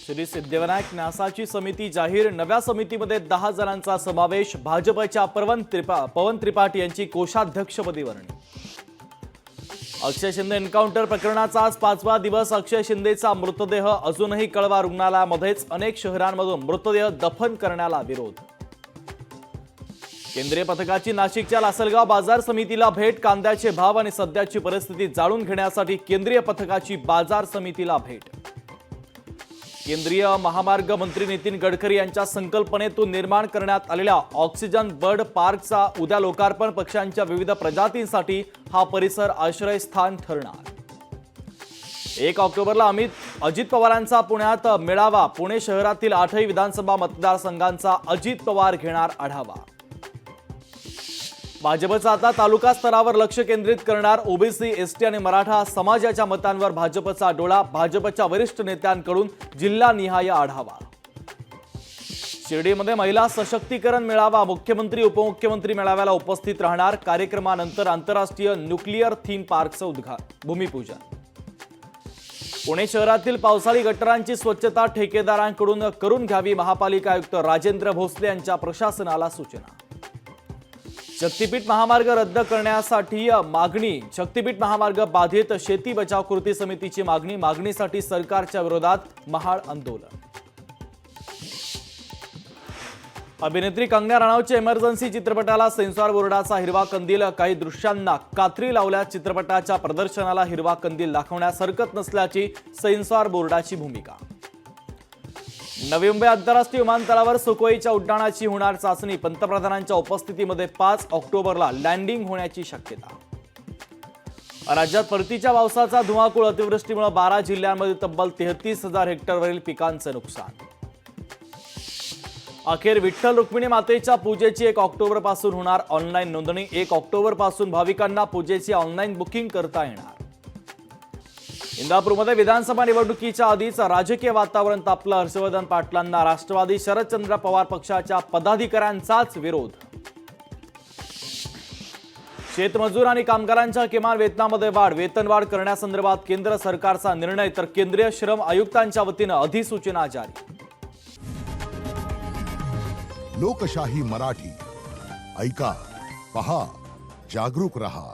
श्री सिद्धिविनायक न्यासाची समिती जाहीर। नव्या समितीमध्ये 10 जणांचा समावेश। भाजपच्या पवन त्रिपाठी यांची कोषाध्यक्षपदी वर्णी। अक्षय शिंदे एन्काउंटर प्रकरणाचा आज 5वा दिवस। अक्षय शिंदेचा मृतदेह अजूनही कळवा रुग्णालयामध्येच। अनेक शहरांमधून मृतदेह दफन करण्याला विरोध। केंद्रीय पथकाची नाशिकच्या लासलगाव बाजार समितीला भेट। कांद्याचे भाव आणि सध्याची परिस्थिती जाणून घेण्यासाठी केंद्रीय पथकाची बाजार समितीला भेट। केंद्रीय महामार्ग मंत्री नितीन गडकरी यांच्या संकल्पनेतून निर्माण करण्यात आलेल्या ऑक्सिजन बर्ड पार्कचा उद्या लोकार्पण। पक्ष्यांच्या विविध प्रजातींसाठी हा परिसर आश्रयस्थान ठरणार। 1 ऑक्टोबरला अजित पवारांचा पुण्यात मेळावा। पुणे शहरातील 8ही विधानसभा मतदारसंघांचा अजित पवार घेणार आढावा। भाजपचा आता तालुका स्तरावर लक्ष केंद्रित करणार। ओबीसी, एसटी आणि मराठा समाजाच्या मतांवर भाजपचा डोळा। भाजपच्या वरिष्ठ नेत्यांकडून जिल्हानिहाय आढावा। शिर्डीमध्ये महिला सशक्तीकरण मेळावा। मुख्यमंत्री उपमुख्यमंत्री मेळाव्याला उपस्थित राहणार। कार्यक्रमानंतर आंतरराष्ट्रीय न्यूक्लिअर थीम पार्कचं भूमिपूजन। पुणे शहरातील पावसाळी गटारांची स्वच्छता ठेकेदारांकडून करून घ्यावी। महापालिका आयुक्त राजेंद्र भोसले यांच्या प्रशासनाला सूचना। शक्तीपीठ महामार्ग रद्द करण्यासाठी मागणी। शक्तीपीठ महामार्ग बाधित शेती बचाव कृती समितीची मागणी। मागणीसाठी सरकारच्या विरोधात महाड आंदोलन। अभिनेत्री कंगना रनौतच्या इमर्जन्सी चित्रपटाला सेन्सॉर बोर्डाचा हिरवा कंदील। काही दृश्यांना कात्री लावल्या। चित्रपटाच्या प्रदर्शनाला हिरवा कंदील दाखवण्यास हरकत नसल्याची सेन्सॉर बोर्डाची भूमिका। नवी मुंबई आंतरराष्ट्रीय विमानतळावर सुखोईच्या उड्डाणाची होणार चाचणी। पंतप्रधानांच्या उपस्थितीमध्ये 5 ऑक्टोबरला लँडिंग होण्याची शक्यता। राज्यात परतीच्या पावसाचा धुमाकूळ। अतिवृष्टीमुळे 12 जिल्ह्यांमध्ये तब्बल 33,000 हेक्टरवरील पिकांचे नुकसान। अखेर विठ्ठल रुक्मिणी मातेच्या पूजेची 1 ऑक्टोबरपासून होणार ऑनलाईन नोंदणी। 1 ऑक्टोबरपासून भाविकांना पूजेची ऑनलाईन बुकिंग करता येणार। इंदापूरमध्ये विधानसभा निवडणुकीच्या आधीच राजकीय वातावरण तापलं। हर्षवर्धन पाटलांना राष्ट्रवादी शरदचंद्र पवार पक्षाच्या पदाधिकाऱ्यांचाच विरोध। शेतमजूर आणि कामगारांच्या किमान वेतनामध्ये वाढ। वेतनवाढ करण्यासंदर्भात केंद्र सरकारचा निर्णय तर केंद्रीय श्रम आयुक्तांच्या वतीनं अधिसूचना जारी। लोकशाही मराठी ऐका, पहा, जागरूक रहा।